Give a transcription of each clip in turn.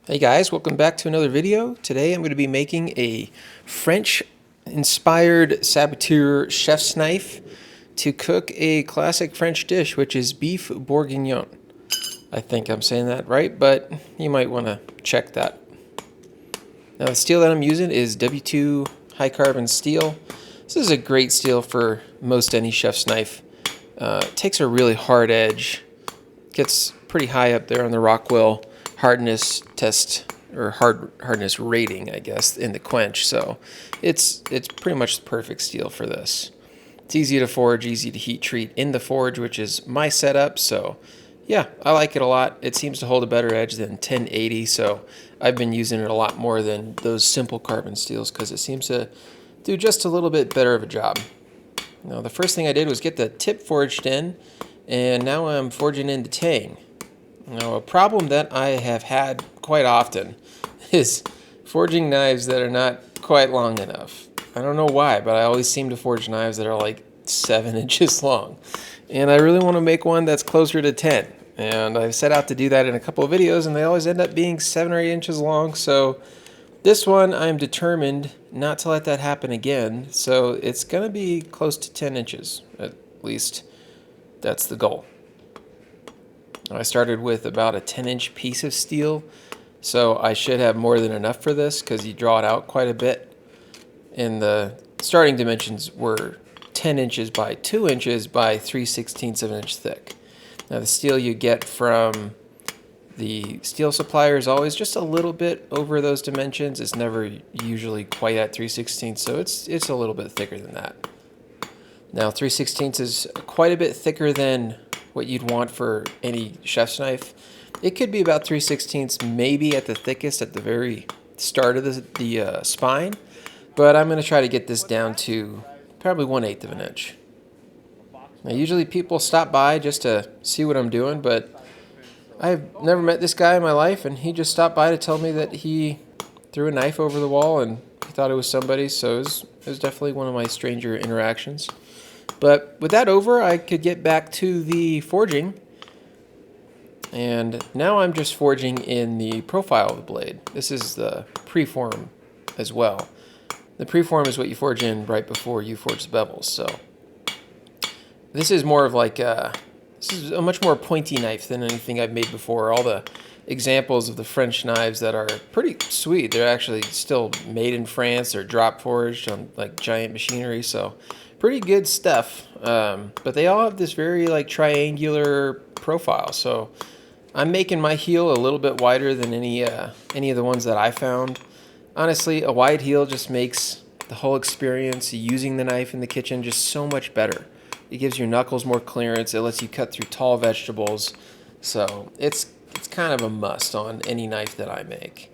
Hey guys, welcome back to another video. Today I'm going to be making a French-inspired saboteur chef's knife to cook a classic French dish, which is beef bourguignon. I think I'm saying that right, but you might want to check that. Now the steel that I'm using is W2 high carbon steel. This is a great steel for most any chef's knife. It takes a really hard edge, gets pretty high up there on the Rockwell hardness test, or hardness rating, I guess, in the quench. So it's pretty much the perfect steel for this. It's easy to forge, easy to heat treat in the forge, which is my setup. So yeah, I like it a lot. It seems to hold a better edge than 1080, so I've been using it a lot more than those simple carbon steels because it seems to do just a little bit better of a job. Now the first thing I did was get the tip forged in, and now I'm forging into tang. Now, a problem that I have had quite often is forging knives that are not quite long enough. I don't know why, but I always seem to forge knives that are like 7 inches long. And I really want to make one that's closer to 10. And I've set out to do that in a couple of videos, and they always end up being 7 or 8 inches long. So this one, I'm determined not to let that happen again. So it's going to be close to 10 inches, at least. That's the goal. I started with about a 10-inch piece of steel, so I should have more than enough for this because you draw it out quite a bit. And the starting dimensions were 10 inches by 2 inches by 3/16 of an inch thick. Now the steel you get from the steel supplier is always just a little bit over those dimensions. It's never usually quite at 3/16, so it's a little bit thicker than that. Now 3/16 is quite a bit thicker than what you'd want for any chef's knife. It could be about 3/16, maybe at the thickest at the very start of the spine, but I'm going to try to get this down to probably 1/8 of an inch. Now usually people stop by just to see what I'm doing, but I've never met this guy in my life, and he just stopped by to tell me that he threw a knife over the wall and he thought it was somebody, so it was definitely one of my stranger interactions. But with that over, I could get back to the forging. And now I'm just forging in the profile of the blade. This is the preform as well. The preform is what you forge in right before you forge the bevels. So this is more of like this is a much more pointy knife than anything I've made before. All the examples of the French knives that are pretty sweet. They're actually still made in France. They're drop forged on like giant machinery. So pretty good stuff, but they all have this very like triangular profile. So I'm making my heel a little bit wider than any of the ones that I found. Honestly, a wide heel just makes the whole experience using the knife in the kitchen just so much better. It gives your knuckles more clearance. It lets you cut through tall vegetables. So it's kind of a must on any knife that I make.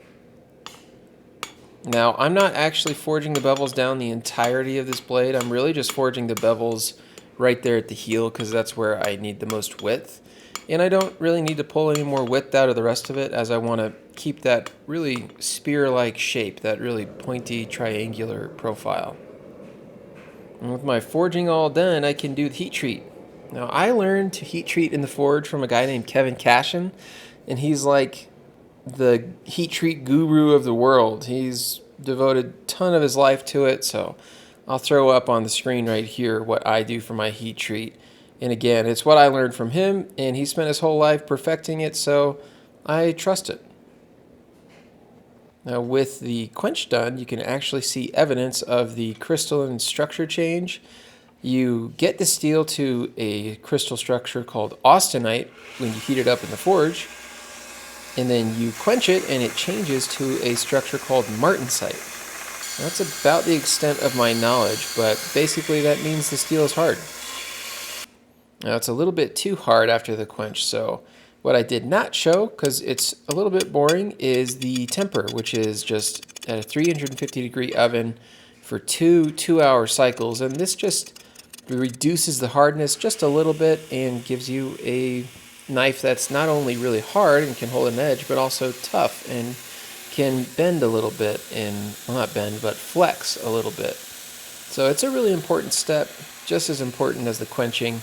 Now, I'm not actually forging the bevels down the entirety of this blade. I'm really just forging the bevels right there at the heel because that's where I need the most width. And I don't really need to pull any more width out of the rest of it, as I want to keep that really spear-like shape, that really pointy triangular profile. And with my forging all done, I can do the heat treat. Now, I learned to heat treat in the forge from a guy named Kevin Cashin, and he's like the heat treat guru of the world. He's devoted a ton of his life to it, so I'll throw up on the screen right here what I do for my heat treat. And again, it's what I learned from him, and he spent his whole life perfecting it, so I trust it. Now with the quench done, you can actually see evidence of the crystalline structure change. You get the steel to a crystal structure called austenite when you heat it up in the forge, and then you quench it and it changes to a structure called martensite. That's about the extent of my knowledge, but basically that means the steel is hard. Now it's a little bit too hard after the quench, so what I did not show, because it's a little bit boring, is the temper, which is just at a 350-degree oven for two 2-hour cycles, and this just reduces the hardness just a little bit and gives you a knife that's not only really hard and can hold an edge, but also tough and can bend a little bit, and well, not bend, but flex a little bit. So it's a really important step, just as important as the quenching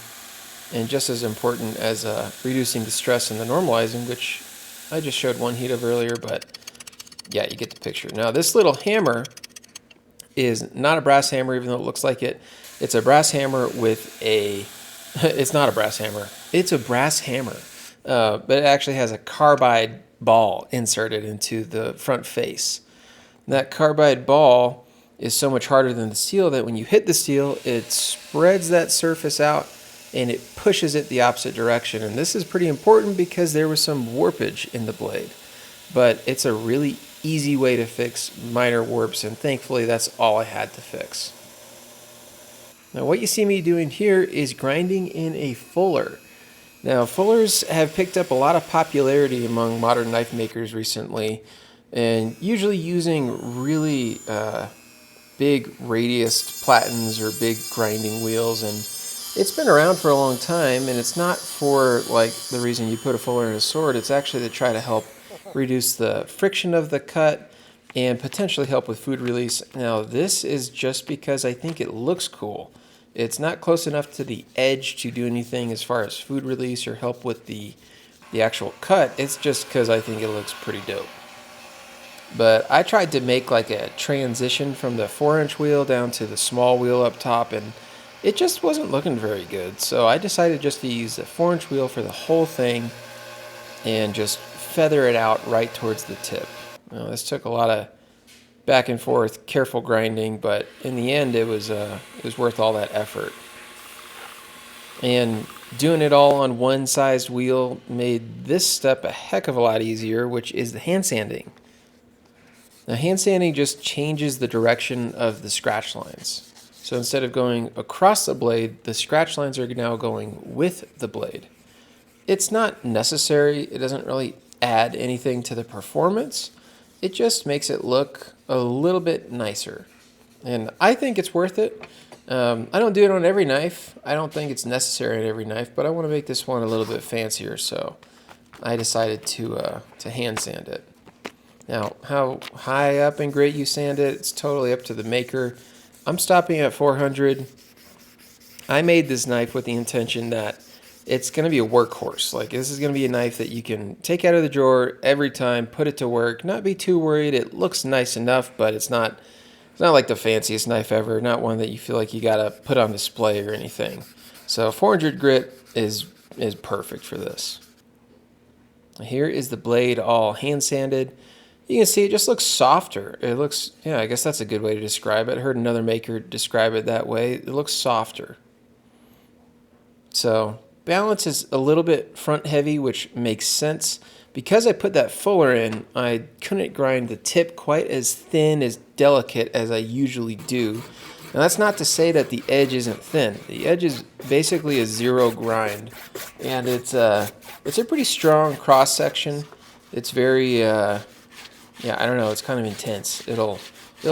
and just as important as reducing the stress and the normalizing, which I just showed one heat of earlier, but yeah, you get the picture. Now this little hammer is not a brass hammer, even though it looks like it. It's a brass hammer with a, it's not a brass hammer. It's a brass hammer, but it actually has a carbide ball inserted into the front face. That carbide ball is so much harder than the steel that when you hit the steel, it spreads that surface out and it pushes it the opposite direction. And this is pretty important because there was some warpage in the blade, but it's a really easy way to fix minor warps, and thankfully that's all I had to fix. Now what you see me doing here is grinding in a fuller. Now fullers have picked up a lot of popularity among modern knife makers recently, and usually using really big radiused platens or big grinding wheels, and it's been around for a long time, and it's not for like the reason you put a fuller in a sword. It's actually to try to help reduce the friction of the cut and potentially help with food release. Now this is just because I think it looks cool. It's not close enough to the edge to do anything as far as food release or help with the actual cut. It's just because I think it looks pretty dope. But I tried to make like a transition from the 4-inch wheel down to the small wheel up top, and it just wasn't looking very good. So I decided just to use the 4-inch wheel for the whole thing and just feather it out right towards the tip. Now, this took a lot of back and forth, careful grinding, but in the end it was worth all that effort. And doing it all on one sized wheel made this step a heck of a lot easier, which is the hand sanding. Now hand sanding just changes the direction of the scratch lines. So instead of going across the blade, the scratch lines are now going with the blade. It's not necessary. It doesn't really add anything to the performance. It just makes it look a little bit nicer. And I think it's worth it. I don't do it on every knife. I don't think it's necessary on every knife, but I want to make this one a little bit fancier, so I decided to hand sand it. Now, how high up and great you sand it, it's totally up to the maker. I'm stopping at 400. I made this knife with the intention that it's going to be a workhorse. Like, this is going to be a knife that you can take out of the drawer every time, put it to work, not be too worried. It looks nice enough, but it's not like the fanciest knife ever, not one that you feel like you got to put on display or anything. So 400 grit is perfect for this. Here is the blade all hand sanded. You can see it just looks softer. It looks, yeah, I guess that's a good way to describe it. I heard another maker describe it that way. It looks softer. So balance is a little bit front heavy, which makes sense. Because I put that fuller in, I couldn't grind the tip quite as thin, as delicate as I usually do. Now that's not to say that the edge isn't thin. The edge is basically a zero grind, and it's a pretty strong cross section. It's very yeah, I don't know, it's kind of intense. It'll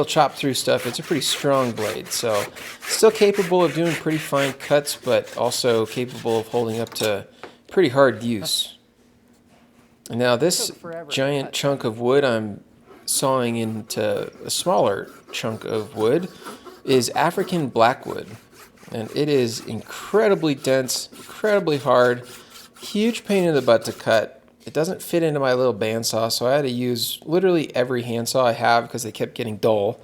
chop through stuff. It's a pretty strong blade, so still capable of doing pretty fine cuts, but also capable of holding up to pretty hard use. And now this giant chunk of wood I'm sawing into a smaller chunk of wood is African blackwood, and it is incredibly dense, incredibly hard, huge pain in the butt to cut. It doesn't fit into my little bandsaw, so I had to use literally every handsaw I have because they kept getting dull.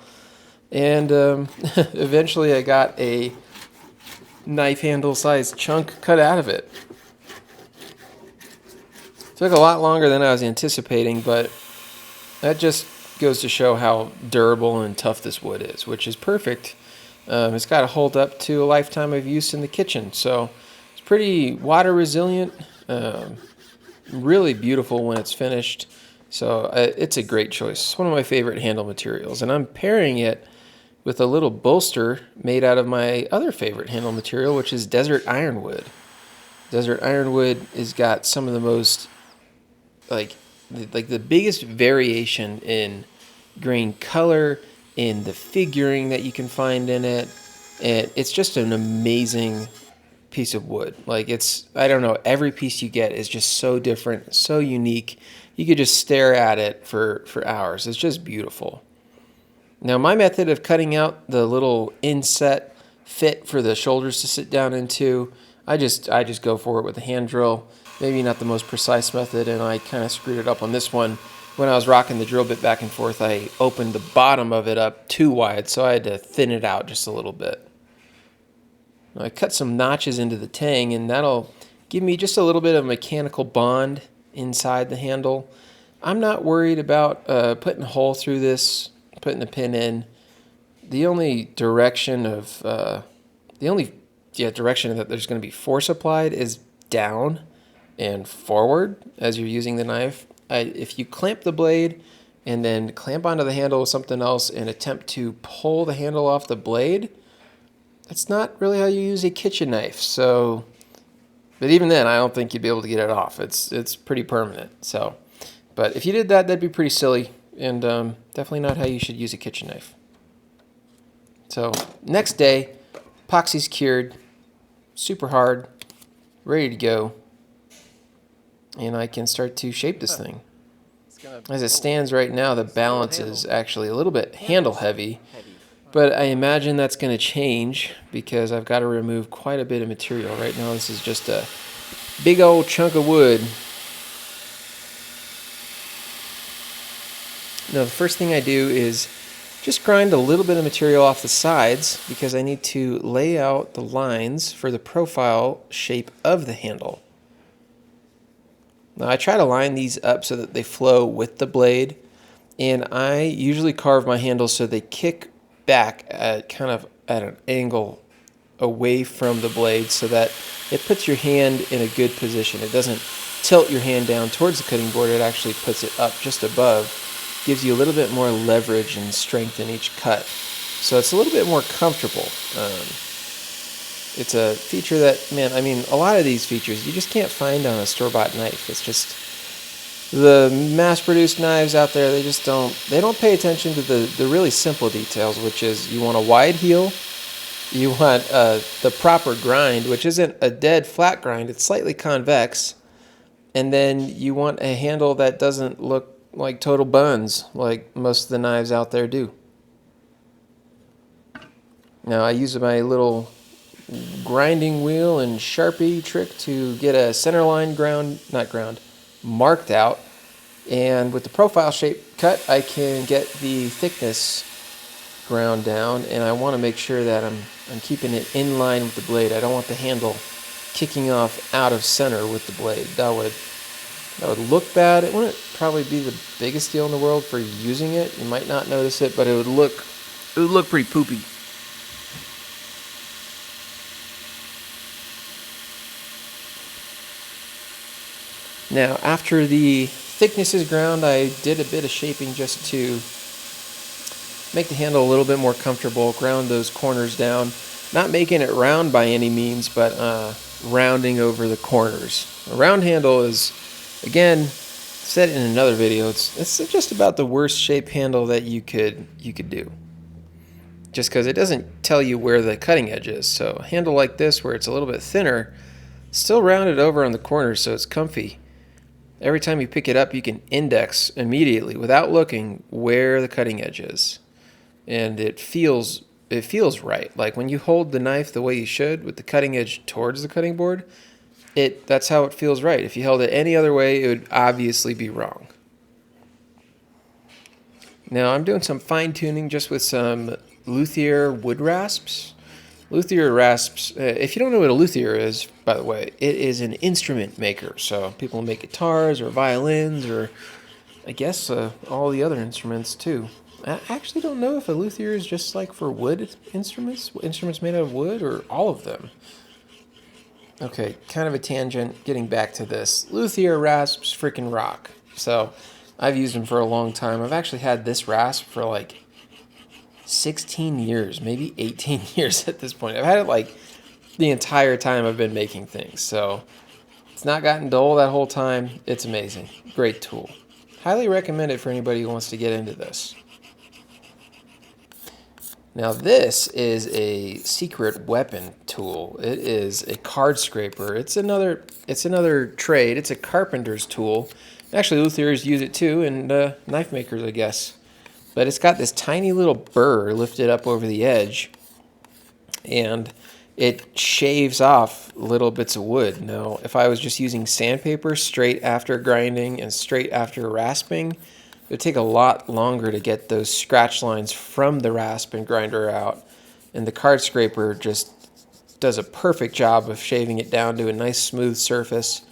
And eventually I got a knife handle sized chunk cut out of it. Took a lot longer than I was anticipating, but that just goes to show how durable and tough this wood is, which is perfect. It's got to hold up to a lifetime of use in the kitchen, so it's pretty water resilient. Really beautiful when it's finished, so it's a great choice. It's one of my favorite handle materials, and I'm pairing it with a little bolster made out of my other favorite handle material, which is desert ironwood. Desert ironwood has got some of the most like the biggest variation in grain color, in the figuring that you can find in it, and it's just an amazing piece of wood. Like, it's, I don't know, every piece you get is just so different, so unique. You could just stare at it for hours. It's just beautiful. Now my method of cutting out the little inset fit for the shoulders to sit down into, I just go for it with a hand drill. maybe not the most precise method, and I kind of screwed it up on this one. When I was rocking the drill bit back and forth, I opened the bottom of it up too wide, so I had to thin it out just a little bit. Now I cut some notches into the tang, and that'll give me just a little bit of mechanical bond inside the handle. I'm not worried about putting a hole through this, putting the pin in. The only direction of direction that there's going to be force applied is down and forward as you're using the knife. If you clamp the blade and then clamp onto the handle with something else and attempt to pull the handle off the blade, that's not really how you use a kitchen knife. So, but even then, I don't think you'd be able to get it off. It's pretty permanent. So, but if you did that, that'd be pretty silly, and definitely not how you should use a kitchen knife. So next day, epoxy's cured, super hard, ready to go, and I can start to shape this thing. As it stands right now, the balance is actually a little bit handle heavy, but I imagine that's going to change because I've got to remove quite a bit of material. Right now this is just a big old chunk of wood. Now the first thing I do is just grind a little bit of material off the sides because I need to lay out the lines for the profile shape of the handle. Now I try to line these up so that they flow with the blade, and I usually carve my handles so they kick back at kind of at an angle away from the blade so that it puts your hand in a good position. It doesn't tilt your hand down towards the cutting board, it actually puts it up just above. Gives you a little bit more leverage and strength in each cut. So it's a little bit more comfortable. It's a feature that, man, I mean, a lot of these features you just can't find on a store-bought knife. It's just the mass-produced knives out there, they don't pay attention to the really simple details, which is you want a wide heel, you want the proper grind, which isn't a dead flat grind, it's slightly convex, and then you want a handle that doesn't look like total buns like most of the knives out there do. Now I use my little grinding wheel and Sharpie trick to get a center line marked out, and with the profile shape cut I can get the thickness ground down, and I want to make sure that I'm keeping it in line with the blade. I don't want the handle kicking off out of center with the blade. That would look bad. It wouldn't probably be the biggest deal in the world for using it. You might not notice it, but it would look pretty poopy. Now, after the thickness is ground, I did a bit of shaping just to make the handle a little bit more comfortable, ground those corners down. Not making it round by any means, but rounding over the corners. A round handle is, again, said in another video, it's just about the worst shape handle that you could do. Just because it doesn't tell you where the cutting edge is. So a handle like this, where it's a little bit thinner, still rounded over on the corners, so it's comfy. Every time you pick it up, you can index immediately without looking where the cutting edge is, and it feels right. Like when you hold the knife the way you should, with the cutting edge towards the cutting board, that's how it feels right. If you held it any other way, it would obviously be wrong. Now I'm doing some fine tuning just with some luthier wood rasps. Luthier rasps, if you don't know what a luthier is, by the way, it is an instrument maker. So people make guitars or violins or I guess all the other instruments too. I actually don't know if a luthier is just like for wood instruments made out of wood, or all of them. Okay, kind of a tangent, getting back to this. Luthier rasps freaking rock. So I've used them for a long time. I've actually had this rasp for like 16 years, maybe 18 years at this point. I've had it like the entire time I've been making things. So it's not gotten dull that whole time. It's amazing. Great tool. Highly recommend it for anybody who wants to get into this. Now this is a secret weapon tool. It is a card scraper. It's another trade. It's a carpenter's tool. Actually, luthiers use it too, and knife makers, I guess. But it's got this tiny little burr lifted up over the edge, and it shaves off little bits of wood. Now, if I was just using sandpaper straight after grinding and straight after rasping, it would take a lot longer to get those scratch lines from the rasp and grinder out. And the card scraper just does a perfect job of shaving it down to a nice smooth surface.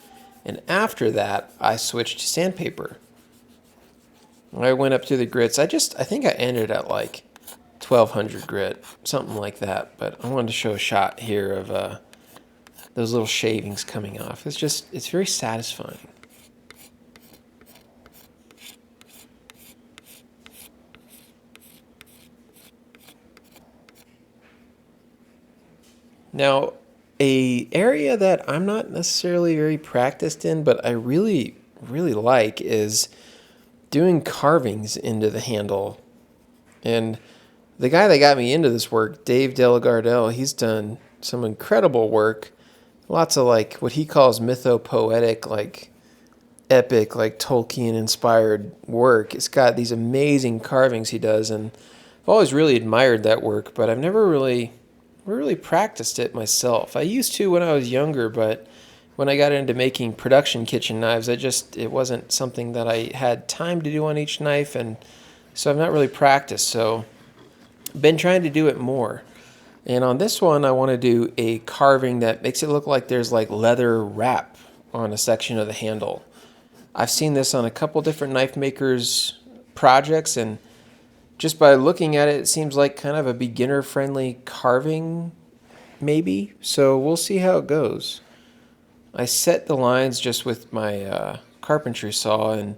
And after that, I switched to sandpaper. I went up to the grits. I think I ended at like 1200 grit, something like that. But I wanted to show a shot here of those little shavings coming off. It's very satisfying. Now, a area that I'm not necessarily very practiced in, but I really, really like is doing carvings into the handle. And the guy that got me into this work, Dave Delagardelle, he's done some incredible work. Lots of like what he calls mythopoetic, like epic, like Tolkien-inspired work. It's got these amazing carvings he does, and I've always really admired that work, but I've never really practiced it myself. I used to when I was younger, but when I got into making production kitchen knives, it wasn't something that I had time to do on each knife, and so I've not really practiced. So I've been trying to do it more. And on this one, I want to do a carving that makes it look like there's like leather wrap on a section of the handle. I've seen this on a couple different knife makers' projects, and just by looking at it, it seems like kind of a beginner-friendly carving, maybe. So we'll see how it goes. I set the lines just with my carpentry saw, and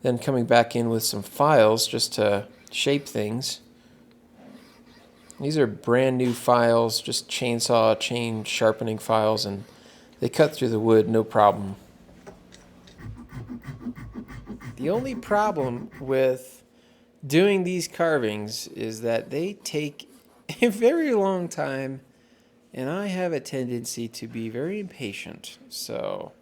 then coming back in with some files just to shape things. These are brand new files, just chainsaw, chain sharpening files, and they cut through the wood no problem. The only problem with doing these carvings is that they take a very long time, and I have a tendency to be very impatient. So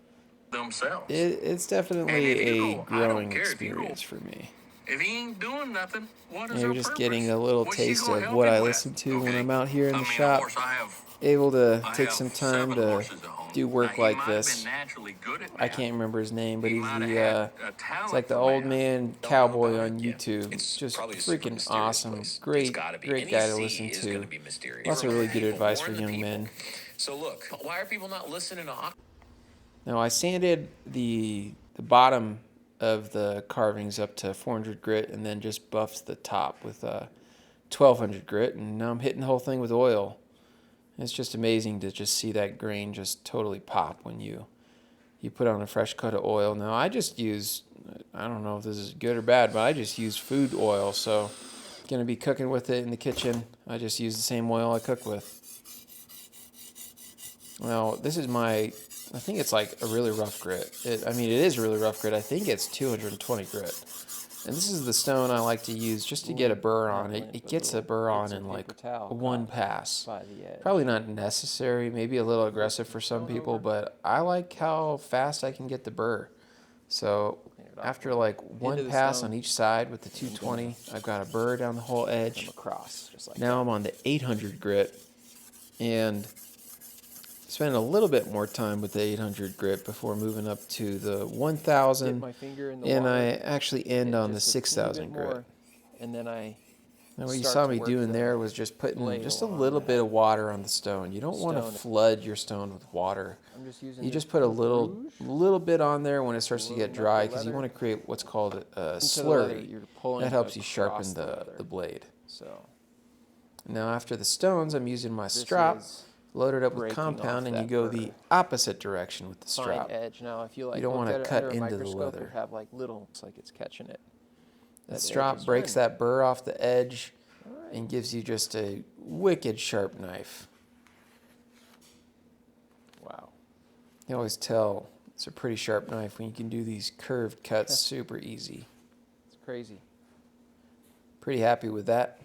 it's definitely a growing experience for me. If he ain't doing nothing, what is You're just getting a little taste of what I listen to when I'm out here in the shop. Able to take some time to do work like this. I can't remember his name, but he's it's like the old man cowboy on YouTube. Just freaking awesome. Great guy to listen to. Lots of really good advice for young men. So look, why are people not listening to? Now I sanded the bottom of the carvings up to 400 grit and then just buffed the top with 1200 grit, and now I'm hitting the whole thing with oil. It's just amazing to just see that grain just totally pop when you put on a fresh coat of oil. Now I just use, I don't know if this is good or bad, but I just use food oil. So going to be cooking with it in the kitchen. I just use the same oil I cook with. Well, this is I think it's like a really rough grit. It is really rough grit. I think it's 220 grit. And this is the stone I like to use just to get a burr on. It gets a burr on in like one pass. Probably not necessary, maybe a little aggressive for some people, but I like how fast I can get the burr. So after like one pass on each side with the 220, I've got a burr down the whole edge. Now I'm on the 800 grit, and spend a little bit more time with the 800 grit before moving up to the 1000, and I actually end on the 6000 grit. And then Now what you saw me doing there was just putting just a little bit of water on the stone. You don't want to flood your stone with water. You just put a little bit on there when it starts to get dry, because you want to create what's called a slurry. That helps you sharpen the blade. Now after the stones, I'm using my strop, loaded up with compound, and you go the opposite direction with the strop. You don't want to cut into the leather. Looks like it's catching it. The strop breaks that burr off the edge and gives you just a wicked sharp knife. Wow. You always tell it's a pretty sharp knife when you can do these curved cuts super easy. It's crazy. Pretty happy with that.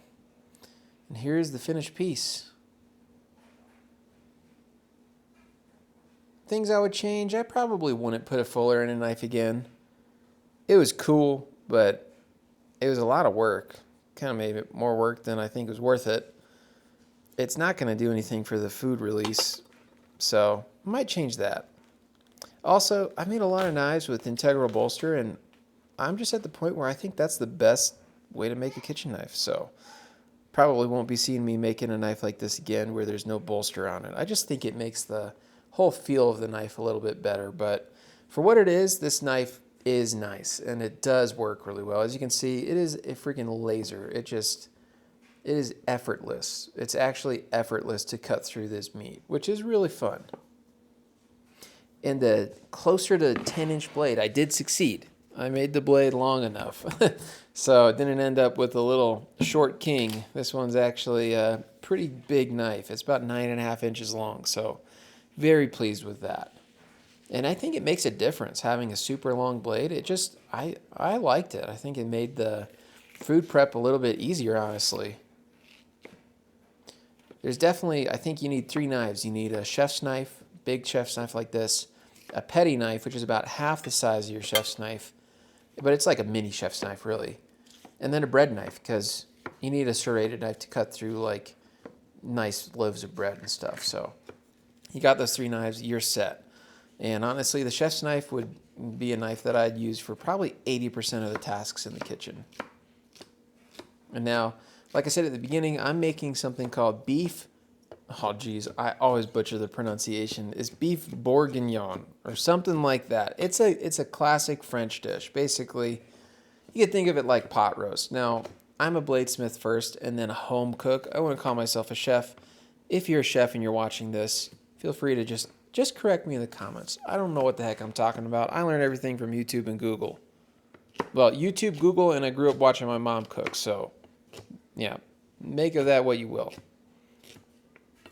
And here's the finished piece. Things I would change, I probably wouldn't put a fuller in a knife again. It was cool, but it was a lot of work. Kind of made it more work than I think was worth it. it's not going to do anything for the food release, so I might change that. Also, I made a lot of knives with integral bolster, and I'm just at the point where I think that's the best way to make a kitchen knife. So probably won't be seeing me making a knife like this again where there's no bolster on it. I just think it makes the whole feel of the knife a little bit better. But for what it is, this knife is nice, and it does work really well. As you can see, it is a freaking laser. It is effortless. It's actually effortless to cut through this meat, which is really fun. And the closer to 10-inch blade, I did succeed. I made the blade long enough. So it didn't end up with a little short king. This one's actually a pretty big knife. It's about 9.5 inches long, so very pleased with that. And I think it makes a difference having a super long blade. I liked it. I think it made the food prep a little bit easier, honestly. There's definitely, I think you need 3 knives. You need a chef's knife, big chef's knife like this, a petty knife, which is about half the size of your chef's knife, but it's like a mini chef's knife, really. And then a bread knife, because you need a serrated knife to cut through like nice loaves of bread and stuff. So you got those 3 knives, you're set. And honestly, the chef's knife would be a knife that I'd use for probably 80% of the tasks in the kitchen. And now, like I said at the beginning, I'm making something called beef. Oh, geez, I always butcher the pronunciation. It's beef bourguignon or something like that. It's a classic French dish. Basically, you can think of it like pot roast. Now, I'm a bladesmith first and then a home cook. I wouldn't call myself a chef. If you're a chef and you're watching this, feel free to just correct me in the comments. I don't know what the heck I'm talking about. I learned everything from YouTube and Google. Well, YouTube, Google, and I grew up watching my mom cook. So, yeah, make of that what you will.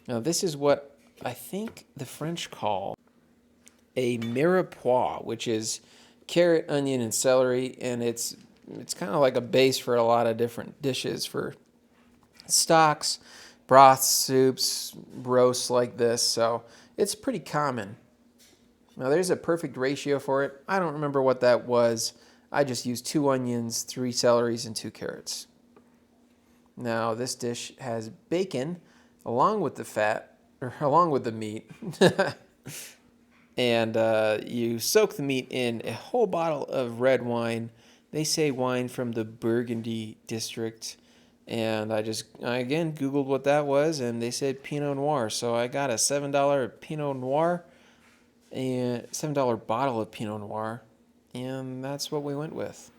Now, this is what I think the French call a mirepoix, which is carrot, onion, and celery, and it's kind of like a base for a lot of different dishes, for stocks, broths, soups, roasts like this, so it's pretty common. Now, there's a perfect ratio for it. I don't remember what that was. I just used 2 onions, 3 celeries, and 2 carrots. Now, this dish has bacon along with the fat, or along with the meat. And you soak the meat in a whole bottle of red wine. They say wine from the Burgundy district. And I again Googled what that was, and they said Pinot Noir. So I got a $7 Pinot Noir, and $7 bottle of Pinot Noir, and that's what we went with.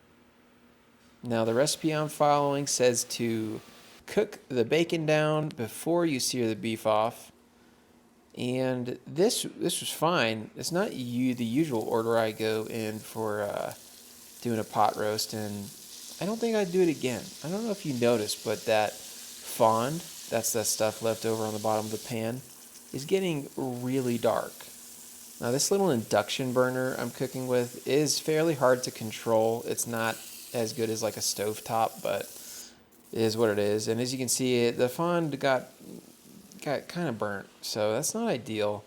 Now, the recipe I'm following says to cook the bacon down before you sear the beef off. And this was fine. It's not the usual order I go in for doing a pot roast, and I don't think I'd do it again. I don't know if you noticed, but that fond, that's that stuff left over on the bottom of the pan, is getting really dark. Now, this little induction burner I'm cooking with is fairly hard to control. It's not as good as like a stovetop, but it is what it is. And as you can see, the fond got kind of burnt, so that's not ideal.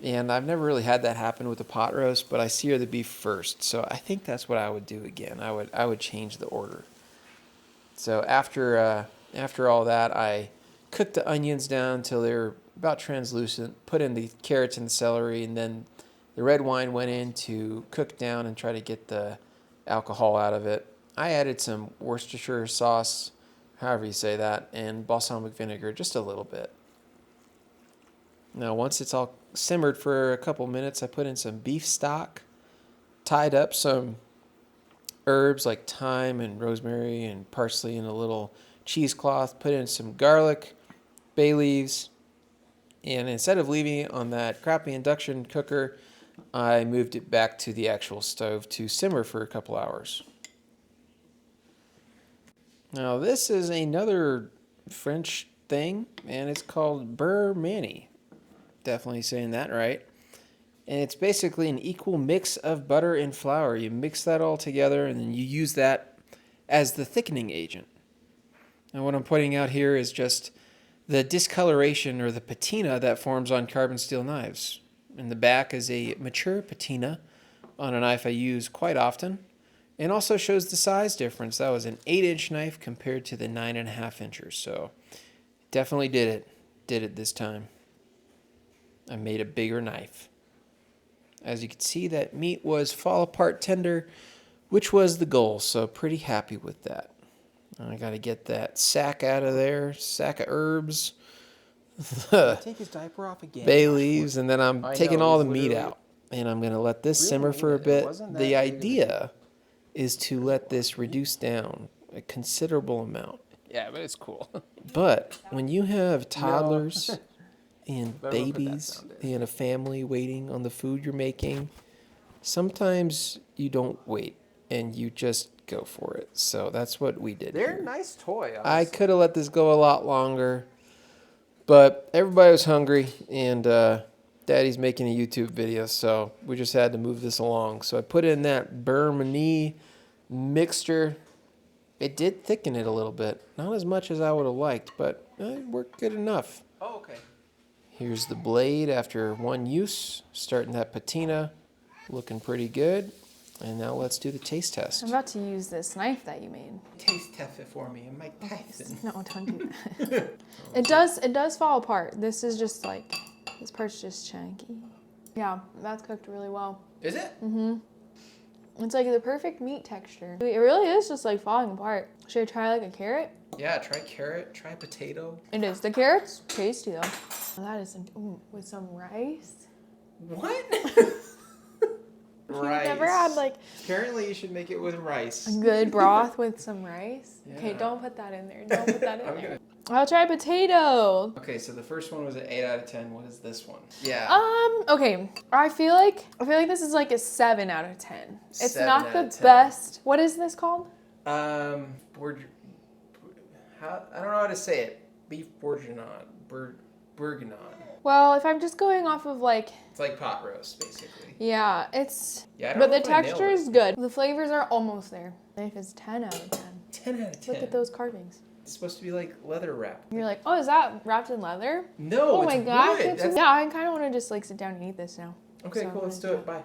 And I've never really had that happen with a pot roast, but I sear the beef first, so I think that's what I would do again. I would change the order. So after all that, I cooked the onions down until they're about translucent, put in the carrots and the celery, and then the red wine went in to cook down and try to get the alcohol out of it. I added some Worcestershire sauce, however you say that, and balsamic vinegar, just a little bit. Now, once it's all simmered for a couple minutes, I put in some beef stock, tied up some herbs like thyme and rosemary and parsley in a little cheesecloth, put in some garlic, bay leaves, and instead of leaving it on that crappy induction cooker, I moved it back to the actual stove to simmer for a couple hours. Now, this is another French thing, and it's called beurre mani. Definitely saying that right. And it's basically an equal mix of butter and flour. You mix that all together, and then you use that as the thickening agent. And what I'm pointing out here is just the discoloration or the patina that forms on carbon steel knives. In the back is a mature patina on a knife I use quite often, and also shows the size difference. That was an 8-inch knife compared to the 9.5 inchers. So definitely did it. did it this time. I made a bigger knife. As you can see, that meat was fall apart tender, which was the goal, so pretty happy with that. I got to get that sack out of there, sack of herbs, Take his diaper off again. bay leaves, and then I'm I taking know, all the he's meat literally- out. And I'm going to let this Really simmer for a mean it. It bit. wasn't that The big of a idea is to let this reduce down a considerable amount. Yeah, but it's cool. But when you have toddlers and Whoever put that babies sound in. and a family waiting on the food you're making, sometimes you don't wait and you just go for it. So that's what we did They're a here. nice toy. I Honestly. could have let this go a lot longer, but everybody was hungry and Daddy's making a YouTube video, so we just had to move this along. So I put in that Burgundy mixture. It did thicken it a little bit. Not as much as I would have liked, but it worked good enough. Oh, okay. Here's the blade after one use, starting that patina, looking pretty good. And now let's do the taste test. I'm about to use this knife that you made. Taste test it for me, Mike Tyson. No, don't do that. It does fall apart. This is just like, this part's just chunky. Yeah, that's cooked really well. Is it? It's like the perfect meat texture. It really is just like falling apart. Should I try like a carrot? Yeah, try carrot, try potato. It is. The carrot's tasty though. Oh, that is some, with some rice. What? You've never had like Apparently you should make it with rice. a good broth with some rice? Okay, Yeah. don't put that in there. Don't put that in I'm there. gonna- I'll try potato. Okay, so the first one was an 8 out of 10. What is this one? Yeah. Okay. I feel like this is like a 7 out of 10. It's 7 not out the of 10. best. What is this called? I don't know how to say it. Beef bourguignon. Bourguignon. Well, if I'm just going off of like, It's like pot roast, basically. yeah, it's, Yeah, I don't but know the if I nailed texture it. is good. The flavors are almost there. Knife is 10 out of 10. 10 out of 10. Look at those carvings. It's supposed to be like leather wrap. You're like, oh, is that wrapped in leather? No, Oh it's my gosh. wood. Yeah, I kind of want to just like sit down and eat this now. Okay, So cool. Let's do I'm it. Bye.